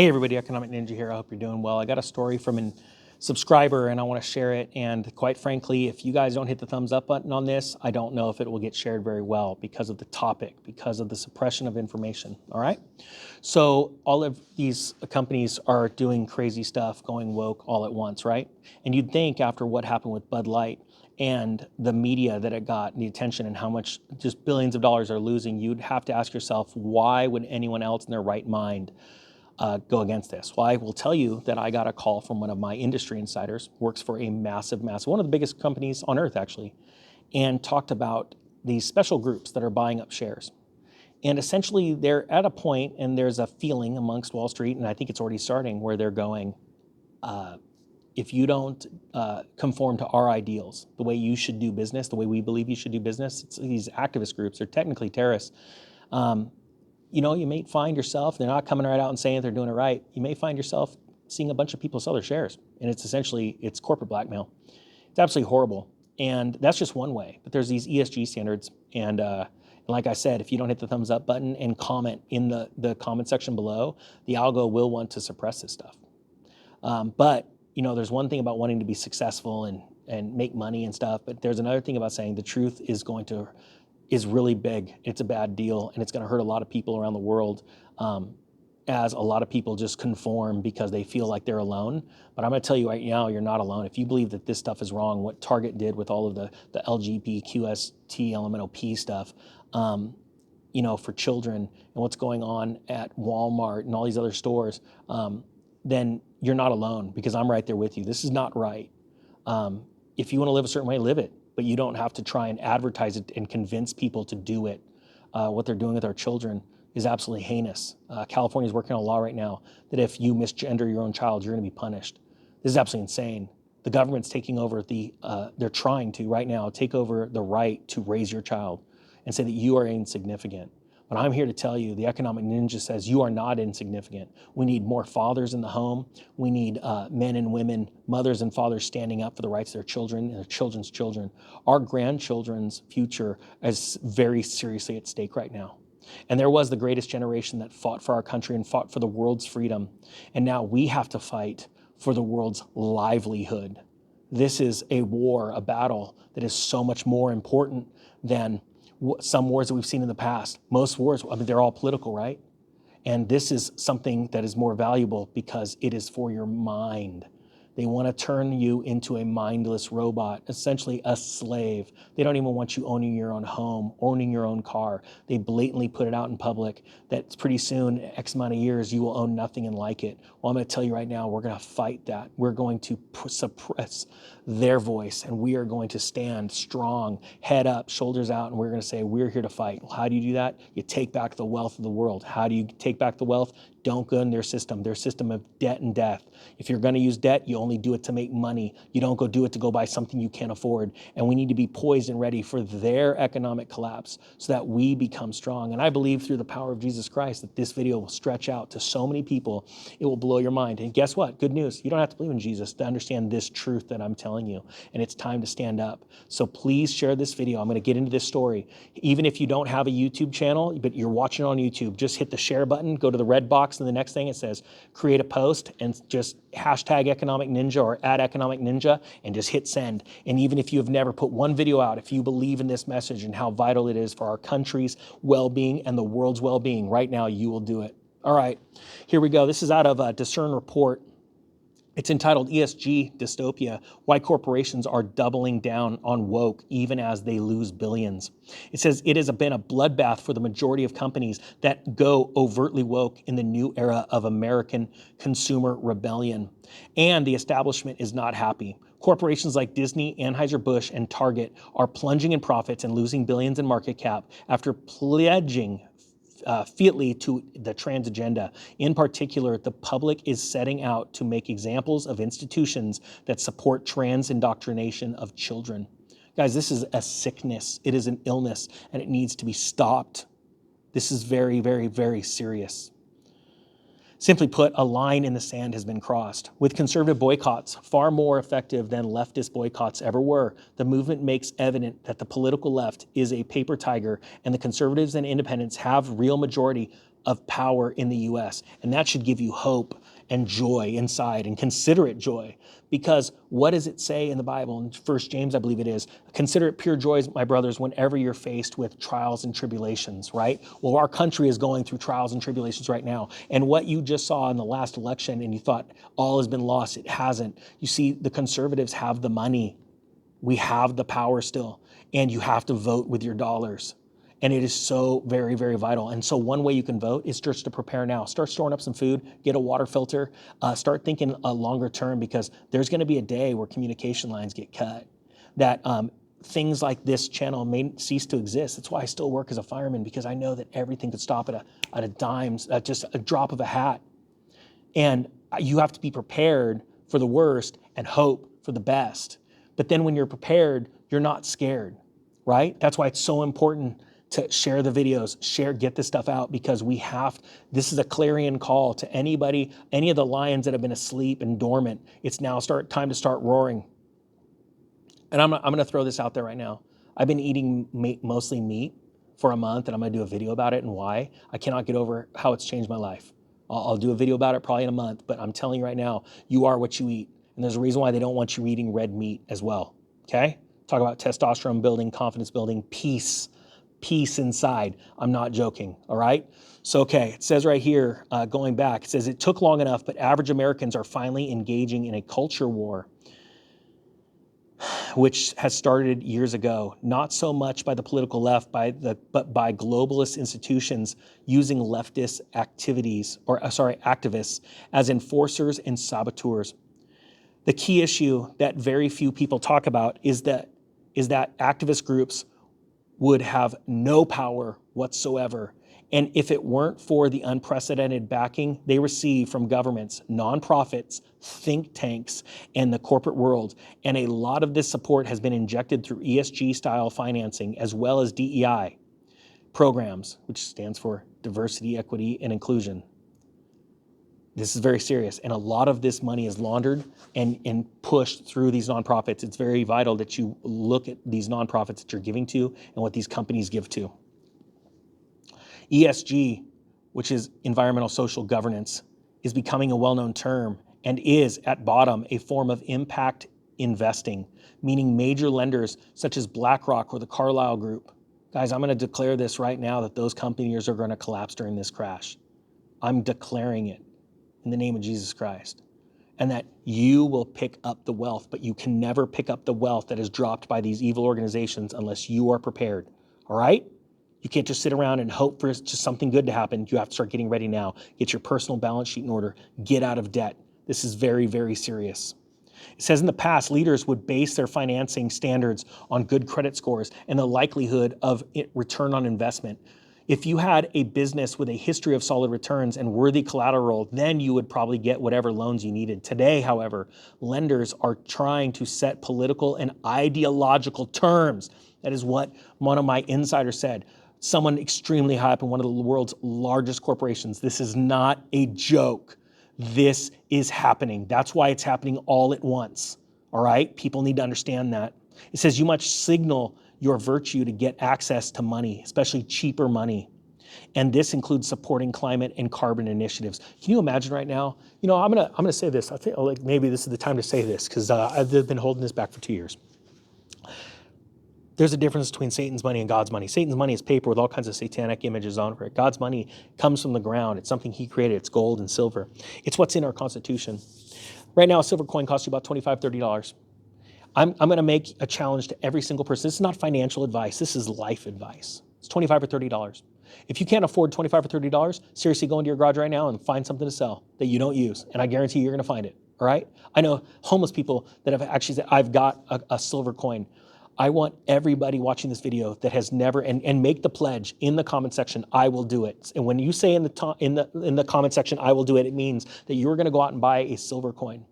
Hey everybody, Economic Ninja here. I hope you're doing well. I got a story from a subscriber and I want to share it. And quite frankly, if you guys don't hit the thumbs up button on this, I don't know if it will get shared very well because of the topic, because of the suppression of information. All right. So all of these companies are doing crazy stuff, going woke all at once, right? And you'd think after what happened with Bud Light and the media that it got, and the attention and how much just billions of dollars are losing, you'd have to ask yourself, why would anyone else in their right mind go against this? Well, I will tell you that I got a call from one of my industry insiders, works for a massive, one of the biggest companies on earth actually, and talked about these special groups that are buying up shares. And essentially they're at a point, and there's a feeling amongst Wall Street, and I think it's already starting, where they're going, if you don't conform to our ideals, the way you should do business, the way we believe you should do business, it's these activist groups, they're technically terrorists. You know, you may find yourself, they're not coming right out and saying they're doing it right. You may find yourself seeing a bunch of people sell their shares, and it's essentially, it's corporate blackmail. It's absolutely horrible. And that's just one way, but there's these ESG standards. And like I said, if you don't hit the thumbs up button and comment in the comment section below, the algo will want to suppress this stuff. But you know, there's one thing about wanting to be successful and make money and stuff, but there's another thing about saying the truth is really big. It's a bad deal, and it's going to hurt a lot of people around the world, as a lot of people just conform because they feel like they're alone. But I'm going to tell you right now, you're not alone. If you believe that this stuff is wrong, what Target did with all of the LGBTQST LMNOP stuff, you know, for children, and what's going on at Walmart and all these other stores, then you're not alone, because I'm right there with you. This is not right. If you want to live a certain way, live it. But you don't have to try and advertise it and convince people to do it. What they're doing with our children is absolutely heinous. California is working on a law right now that if you misgender your own child, you're going to be punished. This is absolutely insane. The government's taking over they're trying to right now take over the right to raise your child and say that you are insignificant. But I'm here to tell you, the Economic Ninja says you are not insignificant. We need more fathers in the home. We need men and women, mothers and fathers standing up for the rights of their children and their children's children. Our grandchildren's future is very seriously at stake right now. And there was the greatest generation that fought for our country and fought for the world's freedom. And now we have to fight for the world's livelihood. This is a war, a battle that is so much more important than some wars that we've seen in the past. Most wars, I mean, they're all political, right? And this is something that is more valuable because it is for your mind. They want to turn you into a mindless robot, essentially a slave. They don't even want you owning your own home, owning your own car. They blatantly put it out in public that pretty soon, X amount of years, you will own nothing and like it. Well, I'm going to tell you right now, we're going to fight that. We're going to suppress their voice, and we are going to stand strong, head up, shoulders out, and we're going to say, we're here to fight. Well, how do you do that? You take back the wealth of the world. How do you take back the wealth? Don't go in their system of debt and death. If you're going to use debt, you only do it to make money. You don't go do it to go buy something you can't afford. And we need to be poised and ready for their economic collapse so that we become strong. And I believe through the power of Jesus Christ that this video will stretch out to so many people. It will blow your mind. And guess what? Good news. You don't have to believe in Jesus to understand this truth that I'm telling you. And it's time to stand up. So please share this video. I'm going to get into this story. Even if you don't have a YouTube channel, but you're watching it on YouTube, just hit the share button, go to the red box, and the next thing it says, create a post, and just hashtag Economic Ninja or @Economic Ninja, and just hit send. And even if you have never put one video out, if you believe in this message and how vital it is for our country's well-being and the world's well-being, right now you will do it. All right, here we go. This is out of a Discern report. It's entitled ESG Dystopia, Why Corporations Are Doubling Down on Woke Even as They Lose Billions. It says it has been a bloodbath for the majority of companies that go overtly woke in the new era of American consumer rebellion. And the establishment is not happy. Corporations like Disney, Anheuser-Busch, and Target are plunging in profits and losing billions in market cap after pledging fitly to the trans agenda. In particular, the public is setting out to make examples of institutions that support trans indoctrination of children. Guys, this is a sickness. It is an illness, and it needs to be stopped. This is very, very, very serious. Simply put, a line in the sand has been crossed. With conservative boycotts far more effective than leftist boycotts ever were, the movement makes evident that the political left is a paper tiger and the conservatives and independents have real majority of power in the US. And that should give you hope and joy inside, and consider it joy. Because what does it say in the Bible? In 1 James, I believe it is, consider it pure joy, my brothers, whenever you're faced with trials and tribulations, right? Well, our country is going through trials and tribulations right now. And what you just saw in the last election and you thought all has been lost, it hasn't. You see, the conservatives have the money. We have the power still, and you have to vote with your dollars. And it is so very, very vital. And so one way you can vote is just to prepare now. Start storing up some food, get a water filter, start thinking a longer term, because there's gonna be a day where communication lines get cut, that things like this channel may cease to exist. That's why I still work as a fireman, because I know that everything could stop at a dime, just a drop of a hat. And you have to be prepared for the worst and hope for the best. But then when you're prepared, you're not scared, right? That's why it's so important to share the videos, get this stuff out, because this is a clarion call to anybody, any of the lions that have been asleep and dormant. It's now time to start roaring. And I'm gonna throw this out there right now. I've been eating mostly meat for a month, and I'm gonna do a video about it and why. I cannot get over how it's changed my life. I'll do a video about it probably in a month, but I'm telling you right now, you are what you eat. And there's a reason why they don't want you eating red meat as well, okay? Talk about testosterone building, confidence building, peace inside. I'm not joking, all right? So, okay, it says right here, going back, it says it took long enough, but average Americans are finally engaging in a culture war, which has started years ago, not so much by the political left, but by globalist institutions using leftist activists as enforcers and saboteurs. The key issue that very few people talk about is that activist groups would have no power whatsoever. And if it weren't for the unprecedented backing they receive from governments, nonprofits, think tanks, and the corporate world, and a lot of this support has been injected through ESG-style financing, as well as DEI programs, which stands for diversity, equity, and inclusion. This is very serious, and a lot of this money is laundered and pushed through these nonprofits. It's very vital that you look at these nonprofits that you're giving to and what these companies give to. ESG, which is environmental social governance, is becoming a well-known term and is, at bottom, a form of impact investing, meaning major lenders such as BlackRock or the Carlyle Group. Guys, I'm going to declare this right now that those companies are going to collapse during this crash. I'm declaring it in the name of Jesus Christ. And that you will pick up the wealth, but you can never pick up the wealth that is dropped by these evil organizations unless you are prepared, all right? You can't just sit around and hope for just something good to happen. You have to start getting ready now. Get your personal balance sheet in order. Get out of debt. This is very, very serious. It says in the past, leaders would base their financing standards on good credit scores and the likelihood of return on investment. If you had a business with a history of solid returns and worthy collateral, then you would probably get whatever loans you needed. Today, however, lenders are trying to set political and ideological terms. That is what one of my insiders said. Someone extremely high up in one of the world's largest corporations. This is not a joke. This is happening. That's why it's happening all at once. All right? People need to understand that. It says you must signal your virtue to get access to money, especially cheaper money. And this includes supporting climate and carbon initiatives. Can you imagine right now? You know, I'm gonna say this. I think like maybe this is the time to say this, because I've been holding this back for 2 years. There's a difference between Satan's money and God's money. Satan's money is paper with all kinds of satanic images on it. God's money comes from the ground. It's something he created. It's gold and silver. It's what's in our Constitution. Right now, a silver coin costs you about $25, $30. I'm going to make a challenge to every single person. This is not financial advice. This is life advice. It's $25 or $30. If you can't afford $25 or $30, seriously go into your garage right now and find something to sell that you don't use. And I guarantee you're going to find it. All right? I know homeless people that have actually said, I've got a silver coin. I want everybody watching this video that has never, and make the pledge in the comment section, I will do it. And when you say in the comment section, I will do it, it means that you're going to go out and buy a silver coin.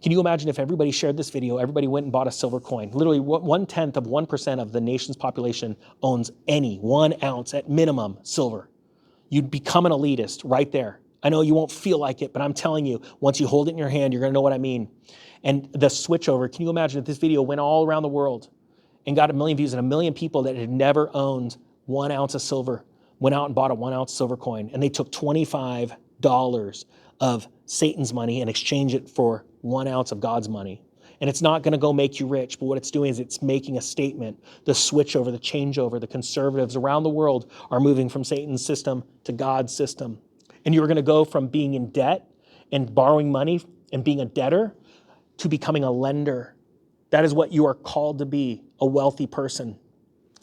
Can you imagine if everybody shared this video, everybody went and bought a silver coin? Literally 1/10 of 1% of the nation's population owns any 1 ounce at minimum silver. You'd become an elitist right there. I know you won't feel like it, but I'm telling you, once you hold it in your hand, you're gonna know what I mean. And the switchover, can you imagine if this video went all around the world and got 1 million views and 1 million people that had never owned 1 ounce of silver? went out and bought a 1 ounce silver coin, and they took $25 of Satan's money and exchanged it for 1 ounce of God's money. And it's not going to go make you rich, but what it's doing is it's making a statement. The switchover, the changeover, the conservatives around the world are moving from Satan's system to God's system. And you're going to go from being in debt and borrowing money and being a debtor to becoming a lender. That is what you are called to be, a wealthy person.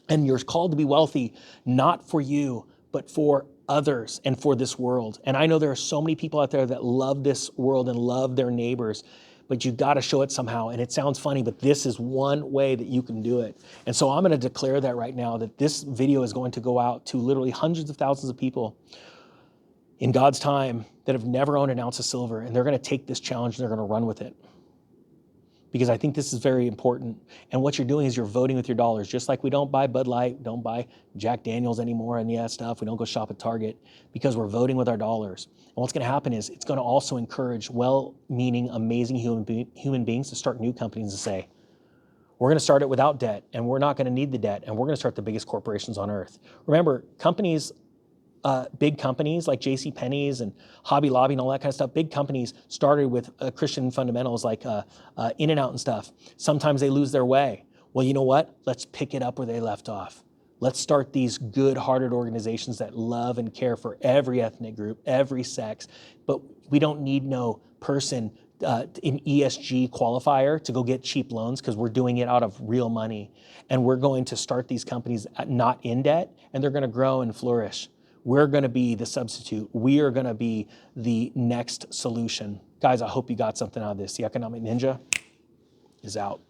And you're called to be wealthy, not for you, but for others and for this world. And I know there are so many people out there that love this world and love their neighbors, but you got to show it somehow. And it sounds funny, but this is one way that you can do it. And so I'm going to declare that right now, that this video is going to go out to literally hundreds of thousands of people in God's time that have never owned an ounce of silver. And they're going to take this challenge and they're going to run with it. Because I think this is very important. And what you're doing is you're voting with your dollars. Just like we don't buy Bud Light, don't buy Jack Daniels anymore and that stuff. We don't go shop at Target because we're voting with our dollars. And what's going to happen is it's going to also encourage well-meaning, amazing human beings to start new companies and say, we're going to start it without debt, and we're not going to need the debt, and we're going to start the biggest corporations on earth. Remember, companies, big companies like JCPenney's and Hobby Lobby and all that kind of stuff, big companies started with Christian fundamentals like In-N-Out and stuff. Sometimes they lose their way. Well, you know what? Let's pick it up where they left off. Let's start these good-hearted organizations that love and care for every ethnic group, every sex, but we don't need no person in ESG qualifier to go get cheap loans because we're doing it out of real money. And we're going to start these companies not in debt, and they're going to grow and flourish. We're going to be the substitute. We are going to be the next solution. Guys, I hope you got something out of this. The Economic Ninja is out.